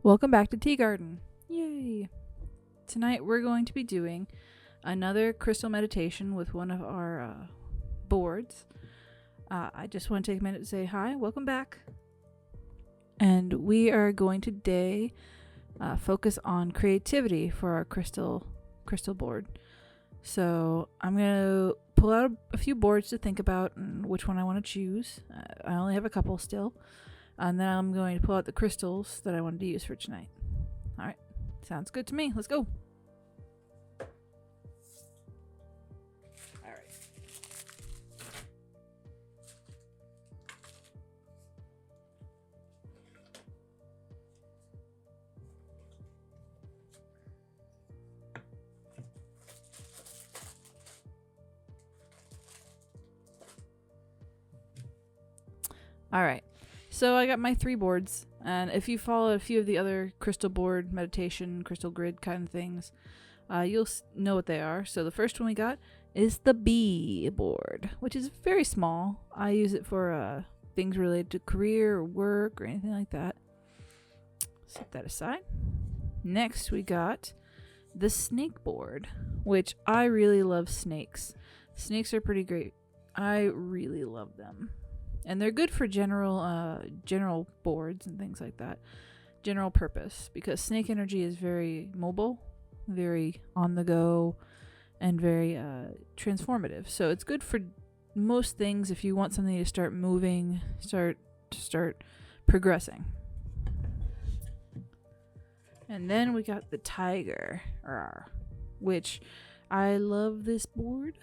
Welcome back to Tea Garden. Yay! Tonight we're going to be doing another crystal meditation with one of our boards. I just want to take a minute to say hi, welcome back. And we are going to today focus on creativity for our crystal board. So I'm going to pull out a few boards to think about and which one I want to choose. I only have a couple still. And then I'm going to pull out the crystals that I wanted to use for tonight. Alright, sounds good to me. Let's go. Alright. Alright. So I got my 3 boards, and if you follow a few of the other crystal board meditation, crystal grid kind of things, you'll know what they are. So the first one we got is the B board, which is very small. I use it for things related to career or work or anything like that. Set that aside. Next we got the snake board, which I really love snakes. Snakes are pretty great. I really love them. And they're good for general boards and things like that. General purpose. Because snake energy is very mobile, very on the go, and very transformative. So it's good for most things if you want something to start moving, start progressing. And then we got the tiger, which I love this board.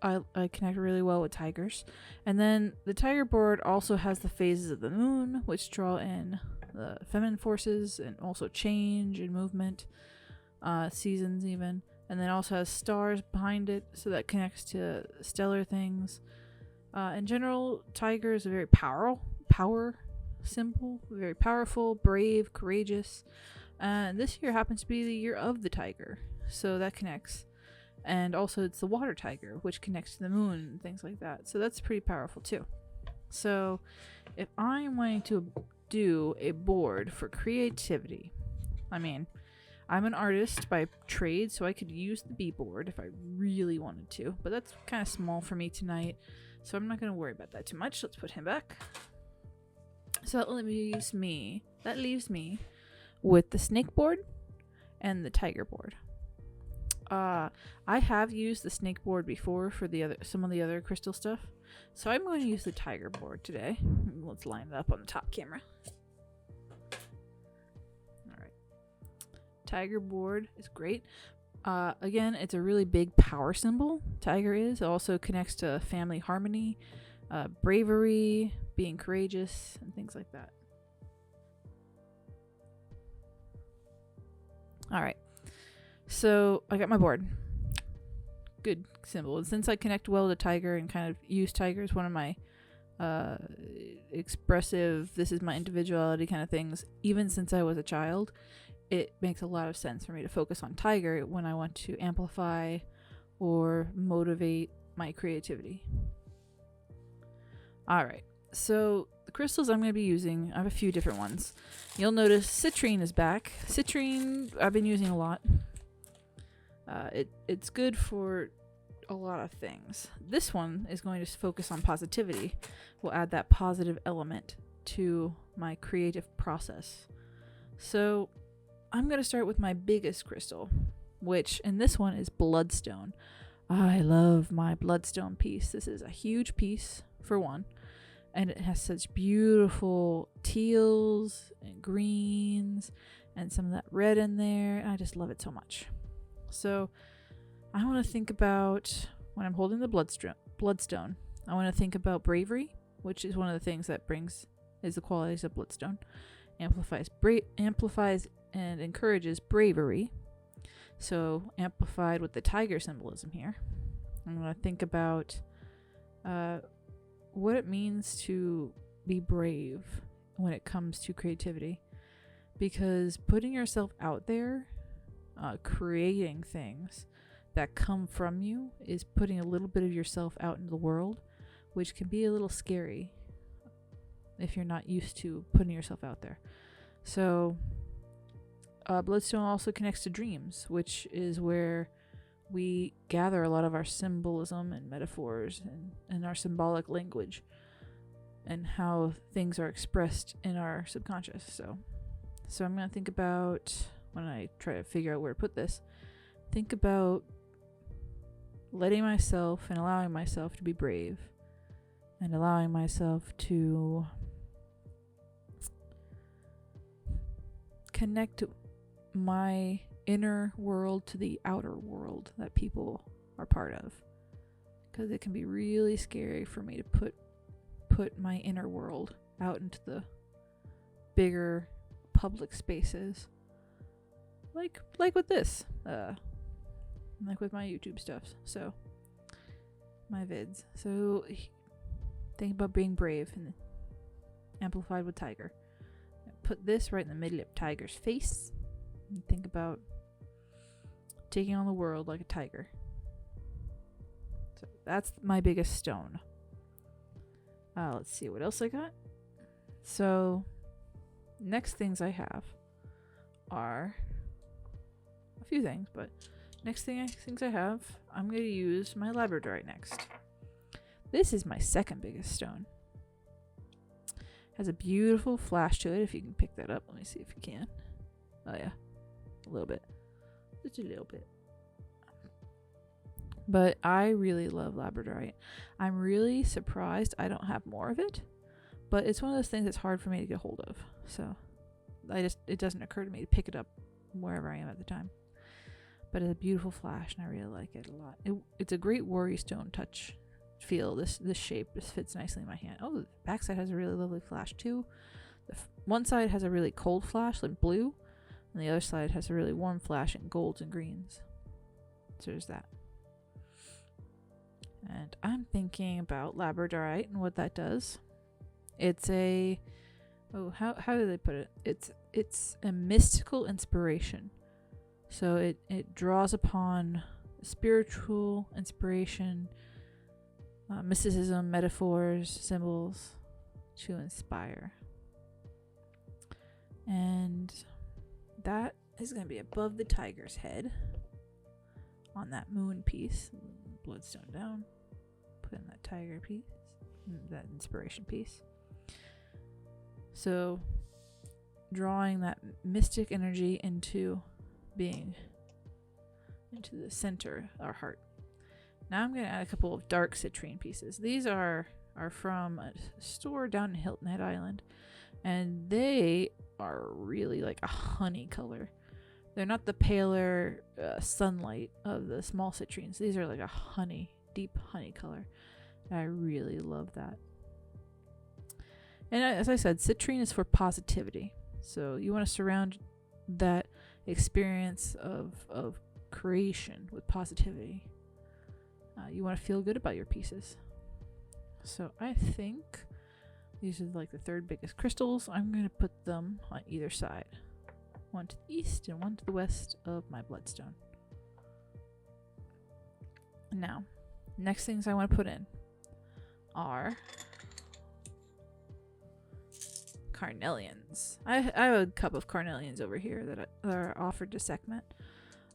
I connect really well with tigers. And then the tiger board also has the phases of the moon, which draw in the feminine forces and also change and movement, seasons even. And then also has stars behind it, so that connects to stellar things. In general, tiger is a very power symbol, very powerful, brave, courageous. And this year happens to be the year of the tiger, so that connects. And also it's the water tiger, which connects to the moon and things like that. So that's pretty powerful too. So if I'm wanting to do a board for creativity, I mean, I'm an artist by trade, so I could use the B board if I really wanted to. But that's kind of small for me tonight, so I'm not going to worry about that too much. Let's put him back. So that leaves me with the snake board and the tiger board. I have used the snake board before for some of the other crystal stuff, so I'm going to use the tiger board today. Let's line it up on the top camera. Alright. Tiger board is great. Again, it's a really big power symbol, tiger is. It also connects to family harmony, bravery, being courageous, and things like that. Alright. So I got my board. Good symbol. And since I connect well to tiger and kind of use tiger as one of my expressive, this is my individuality kind of things, even since I was a child, it makes a lot of sense for me to focus on tiger when I want to amplify or motivate my creativity. Alright, so the crystals I'm going to be using, I have a few different ones. You'll notice citrine is back. Citrine I've been using a lot. It's good for a lot of things. This one is going to focus on positivity. We'll add that positive element to my creative process. So I'm going to start with my biggest crystal, which in this one is bloodstone. I love my bloodstone piece. This is a huge piece for one, and it has such beautiful teals and greens and some of that red in there. I just love it so much. So I want to think about, when I'm holding the bloodstone, I want to think about bravery, which is one of the things that is the qualities of bloodstone. Amplifies and encourages bravery. So amplified with the tiger symbolism here. I'm going to think about what it means to be brave when it comes to creativity. Because putting yourself out there, creating things that come from you, is putting a little bit of yourself out into the world, which can be a little scary if you're not used to putting yourself out there. So bloodstone also connects to dreams, which is where we gather a lot of our symbolism and metaphors and our symbolic language and how things are expressed in our subconscious. So I'm going to think about, when I try to figure out where to put this, think about letting myself and allowing myself to be brave and allowing myself to connect my inner world to the outer world that people are part of, because it can be really scary for me to put my inner world out into the bigger public spaces, like with this, like with my YouTube stuff, so my vids. So think about being brave and amplified with Tiger. Put this right in the middle of Tiger's face and think about taking on the world like a tiger. So that's my biggest stone. Let's see what else I got. So next things I have are a few things, but things I have, I'm going to use my labradorite next. This is my second biggest stone. Has a beautiful flash to it, if you can pick that up. Let me see if you can. Oh yeah, a little bit. Just a little bit. But I really love labradorite. I'm really surprised I don't have more of it, but it's one of those things that's hard for me to get hold of. So it doesn't occur to me to pick it up wherever I am at the time. But it's a beautiful flash, and I really like it a lot. It's a great worry stone touch feel. This shape just fits nicely in my hand. Oh, the backside has a really lovely flash too. One side has a really cold flash, like blue, and the other side has a really warm flash in golds and greens. So there's that. And I'm thinking about labradorite and what that does. It's a how do they put it? It's a mystical inspiration. So it draws upon spiritual inspiration, mysticism, metaphors, symbols to inspire. And that is going to be above the tiger's head on that moon piece. Bloodstone down. Put in that tiger piece, that inspiration piece. So drawing that mystic energy into being into the center, our heart. Now I'm going to add a couple of dark citrine pieces. These are from a store down in Hilton Head Island, and they are really like a honey color. They're not the paler sunlight of the small citrines. These are like a deep honey color. And I really love that. And as I said, citrine is for positivity. So you want to surround that experience of creation with positivity. You want to feel good about your pieces. So I think these are like the third biggest crystals. I'm going to put them on either side. One to the east and one to the west of my bloodstone. Now, next things I want to put in are carnelians. I have a cup of carnelians over here that are offered to Sekhmet,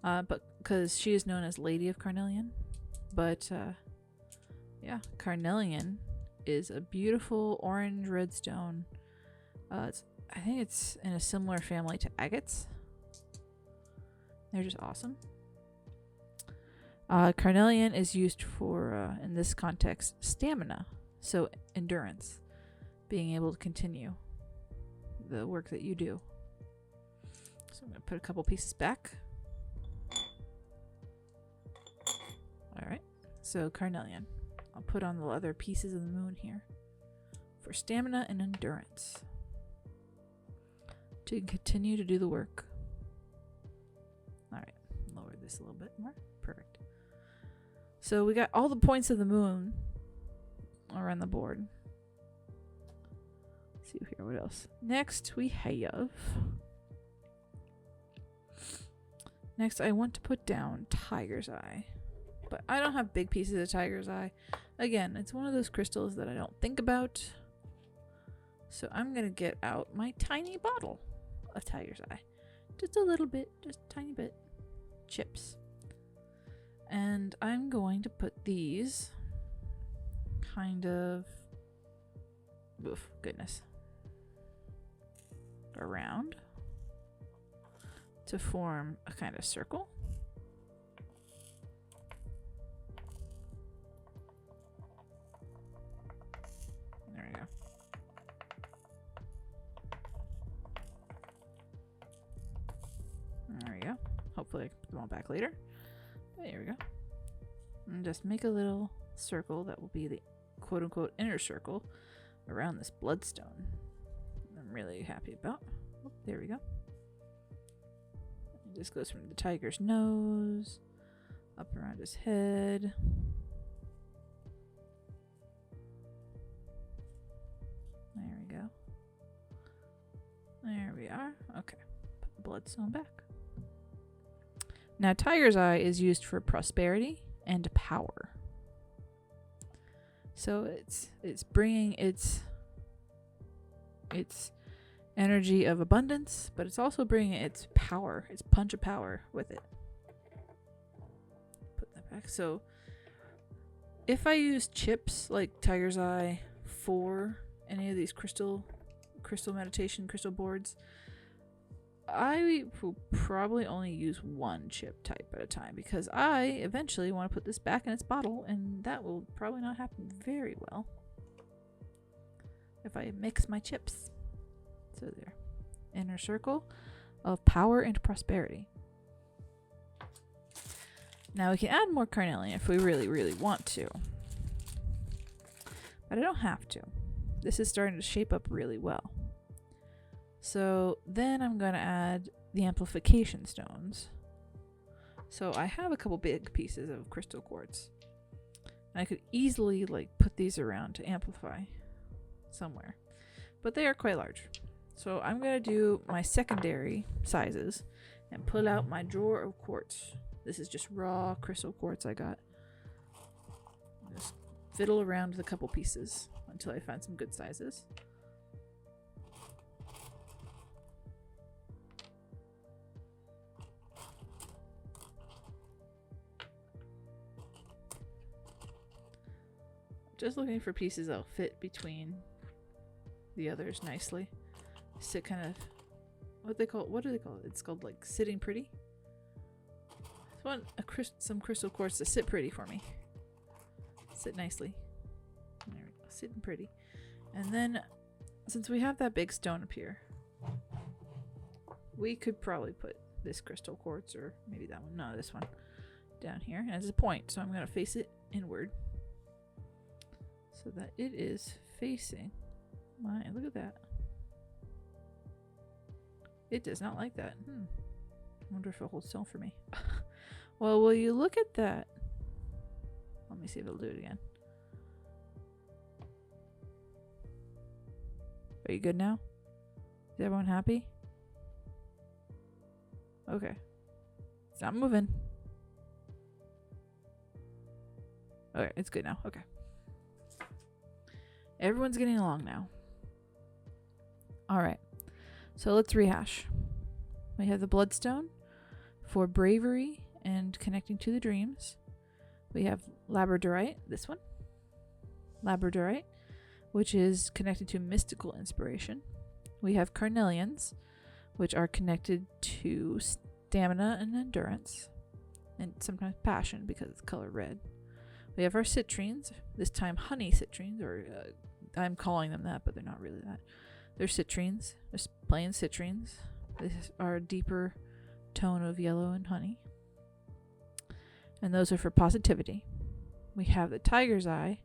but because she is known as Lady of Carnelian. But yeah, carnelian is a beautiful orange red stone. I think it's in a similar family to agates. They're just awesome. Carnelian is used for, in this context, stamina. So endurance. Being able to continue the work that you do. So I'm going to put a couple pieces back. Alright. So carnelian. I'll put on the other pieces of the moon here. For stamina and endurance. To continue to do the work. Alright, lower this a little bit more. Perfect. So we got all the points of the moon around the board. Let's see here, what else? Next we have... Next I want to put down tiger's eye. But I don't have big pieces of tiger's eye. Again, it's one of those crystals that I don't think about. So I'm going to get out my tiny bottle of Tiger's Eye. Just a little bit, just a tiny bit. Chips. And I'm going to put these kind of, oof, goodness, around to form a kind of circle. There we go. There we go. Hopefully I can put them all back later. There we go. And just make a little circle that will be the quote-unquote inner circle around this bloodstone. I'm really happy about. Oh, there we go. It just goes from the tiger's nose up around his head. There we go. There we are. Okay. Put the bloodstone back. Now, Tiger's Eye is used for prosperity and power. So it's bringing its energy of abundance, but it's also bringing its power, its punch of power with it. Put that back. So if I use chips like Tiger's Eye for any of these crystal meditation, crystal boards, I will probably only use one chip type at a time because I eventually want to put this back in its bottle, and that will probably not happen very well if I mix my chips. So there. Inner circle of power and prosperity. Now we can add more carnelian if we really, really want to. But I don't have to. This is starting to shape up really well. So then I'm going to add the amplification stones. So I have a couple big pieces of crystal quartz. And I could easily put these around to amplify somewhere. But they are quite large. So I'm going to do my secondary sizes and pull out my drawer of quartz. This is just raw crystal quartz I got. Just fiddle around with a couple pieces until I find some good sizes. Just looking for pieces that'll fit between the others nicely. Sit kind of, what do they call it? It's called sitting pretty. I want some crystal quartz to sit pretty for me. Sit nicely. There we go, sitting pretty. And then, since we have that big stone up here, we could probably put this crystal quartz, or maybe that one, no, this one, down here. And it's a point, so I'm going to face it inward. So that it is facing my, look at that. It does not like that. I wonder if it'll hold still for me. Well, will you look at that? Let me see if it'll do it again. Are you good now? Is everyone happy? Okay. It's not moving. Okay, it's good now. Okay. Everyone's getting along now. Alright. So let's rehash. We have the bloodstone for bravery and connecting to the dreams. We have labradorite, this one. Labradorite, which is connected to mystical inspiration. We have carnelians, which are connected to stamina and endurance, and sometimes passion because it's color red. We have our citrines, this time honey citrines, or I'm calling them that, but they're not really that. They're citrines, just plain citrines. These are a deeper tone of yellow and honey. And those are for positivity. We have the Tiger's Eye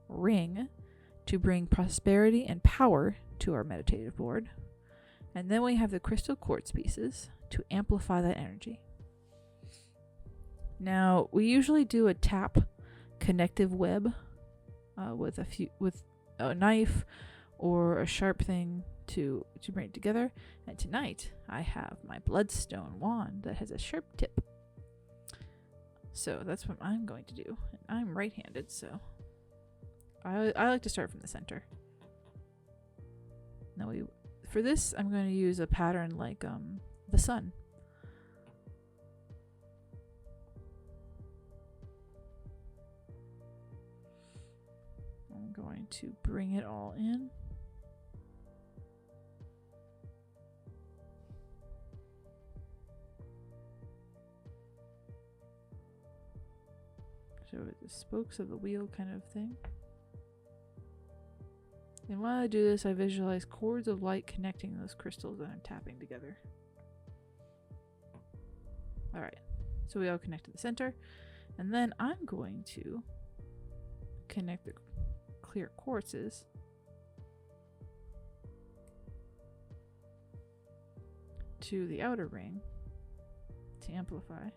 ring to bring prosperity and power to our meditative board. And then we have the crystal quartz pieces to amplify that energy. Now, we usually do a tap connective web with a knife or a sharp thing to bring it together. And tonight I have my bloodstone wand that has a sharp tip. So that's what I'm going to do. And I'm right-handed, so I like to start from the center. Now for this, I'm going to use a pattern like the sun. I'm going to bring it all in. So the spokes of the wheel kind of thing. And while I do this, I visualize cords of light connecting those crystals that I'm tapping together. Alright, so we all connect to the center. And then I'm going to connect the clear quartzes to the outer ring to amplify.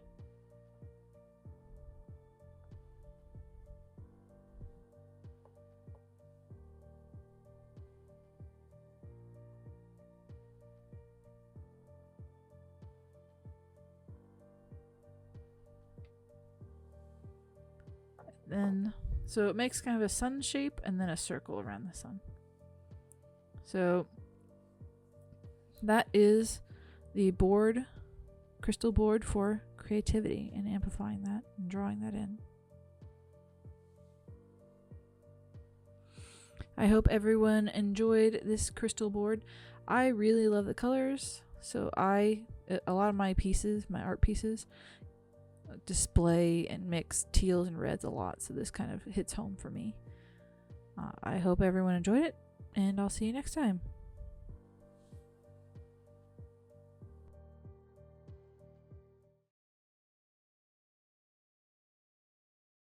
Then, so it makes kind of a sun shape and then a circle around the sun. So that is the board, crystal board for creativity and amplifying that and drawing that in. I hope everyone enjoyed this crystal board. I really love the colors, so a lot of my pieces, my art pieces, display and mix teals and reds a lot, so this kind of hits home for me. I hope everyone enjoyed it, and I'll see you next time.